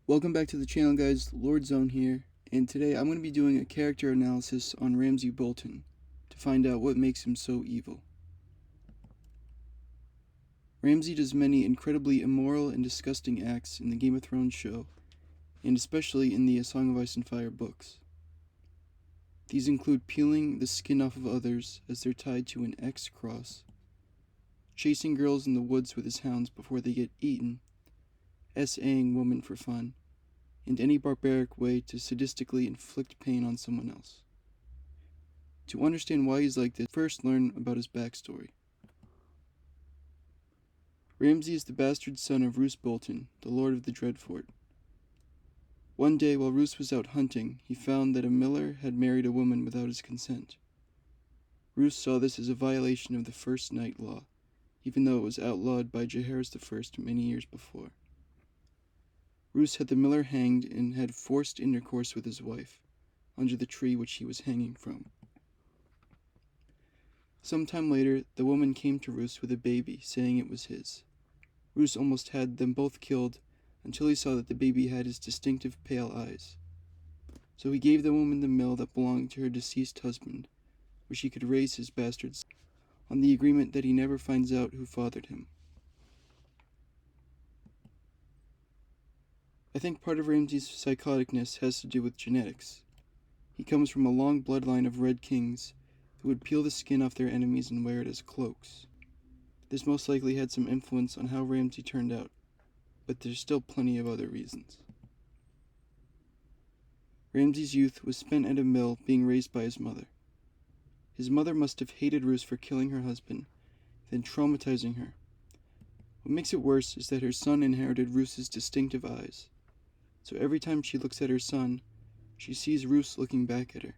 Welcome back to the channel, guys. Lord Zone here, and today I'm going to be doing a character analysis on Ramsay Bolton to find out what makes him so evil. Ramsay does many incredibly immoral and disgusting acts in the Game of Thrones show, and especially in the A Song of Ice and Fire books. These include peeling the skin off of others as they're tied to an X cross, chasing girls in the woods with his hounds before they get eaten, SAing women for fun, and any barbaric way to sadistically inflict pain on someone else. To understand why he's like this, first learn about his backstory. Ramsay is the bastard son of Roose Bolton, the Lord of the Dreadfort. One day, while Roose was out hunting, he found that a miller had married a woman without his consent. Roose saw this as a violation of the First Night Law, even though it was outlawed by Jaehaerys I many years before. Roose had the miller hanged and had forced intercourse with his wife, under the tree which he was hanging from. Some time later, the woman came to Roose with a baby, saying it was his. Roose almost had them both killed until he saw that the baby had his distinctive pale eyes. So he gave the woman the mill that belonged to her deceased husband, where she could raise his bastard son, on the agreement that he never finds out who fathered him. I think part of Ramsay's psychoticness has to do with genetics. He comes from a long bloodline of Red Kings who would peel the skin off their enemies and wear it as cloaks. This most likely had some influence on how Ramsay turned out, but there's still plenty of other reasons. Ramsay's youth was spent at a mill being raised by his mother. His mother must have hated Roose for killing her husband, then traumatizing her. What makes it worse is that her son inherited Roose's distinctive eyes. So every time she looks at her son, she sees Roose looking back at her.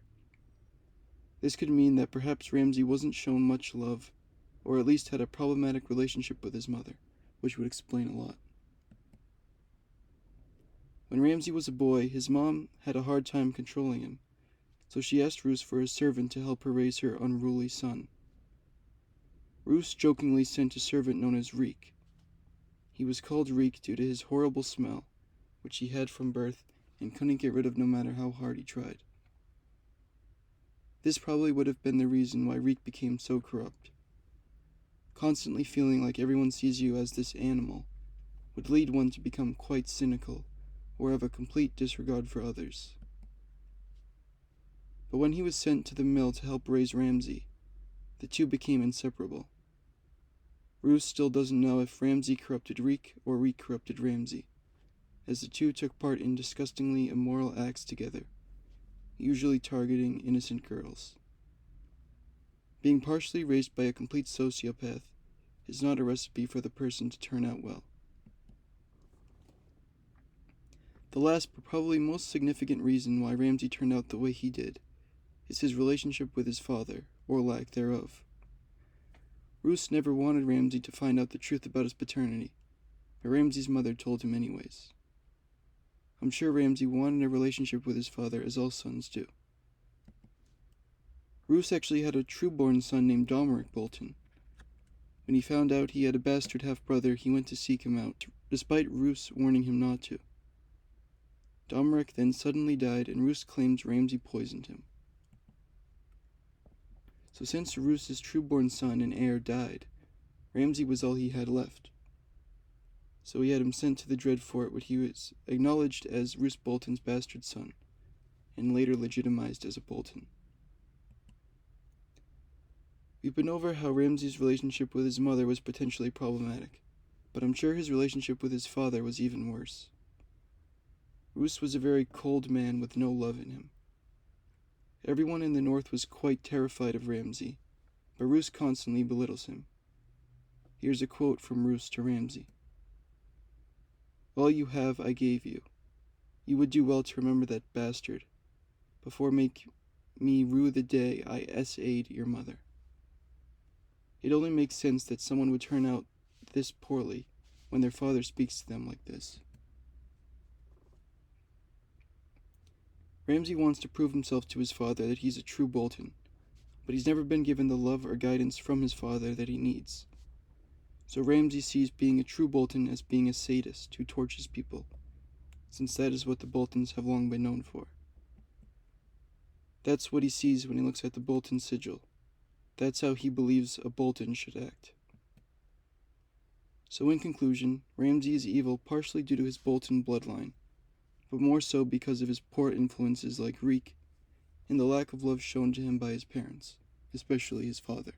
This could mean that perhaps Ramsay wasn't shown much love, or at least had a problematic relationship with his mother, which would explain a lot. When Ramsay was a boy, his mom had a hard time controlling him, so she asked Roose for a servant to help her raise her unruly son. Roose jokingly sent a servant known as Reek. He was called Reek due to his horrible smell, which he had from birth and couldn't get rid of no matter how hard he tried. This probably would have been the reason why Reek became so corrupt. Constantly feeling like everyone sees you as this animal would lead one to become quite cynical or have a complete disregard for others. But when he was sent to the mill to help raise Ramsay, the two became inseparable. Roose still doesn't know if Ramsay corrupted Reek or Reek corrupted Ramsay, as the two took part in disgustingly immoral acts together, usually targeting innocent girls. Being partially raised by a complete sociopath is not a recipe for the person to turn out well. The last but probably most significant reason why Ramsay turned out the way he did is his relationship with his father, or lack thereof. Roose never wanted Ramsay to find out the truth about his paternity, but Ramsay's mother told him anyways. I'm sure Ramsay wanted a relationship with his father, as all sons do. Roose actually had a true-born son named Bolton. When he found out he had a bastard half-brother, he went to seek him out, despite Roose warning him not to. Domeric then suddenly died, and Roose claims Ramsay poisoned him. So since Roose's true-born son and heir died, Ramsay was all he had left. So he had him sent to the Dreadfort, where he was acknowledged as Roose Bolton's bastard son, and later legitimized as a Bolton. We've been over how Ramsay's relationship with his mother was potentially problematic, but I'm sure his relationship with his father was even worse. Roose was a very cold man with no love in him. Everyone in the north was quite terrified of Ramsay, but Roose constantly belittles him. Here's a quote from Roose to Ramsay. All you have I gave you. You would do well to remember that bastard, before make me rue the day I SA'd your mother. It only makes sense that someone would turn out this poorly when their father speaks to them like this. Ramsay wants to prove himself to his father that he's a true Bolton, but he's never been given the love or guidance from his father that he needs. So Ramsay sees being a true Bolton as being a sadist who tortures people, since that is what the Boltons have long been known for. That's what he sees when he looks at the Bolton sigil. That's how he believes a Bolton should act. So in conclusion, Ramsay is evil partially due to his Bolton bloodline, but more so because of his poor influences like Reek and the lack of love shown to him by his parents, especially his father.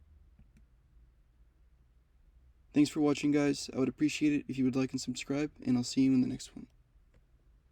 Thanks for watching, guys. I would appreciate it if you would like and subscribe, and I'll see you in the next one.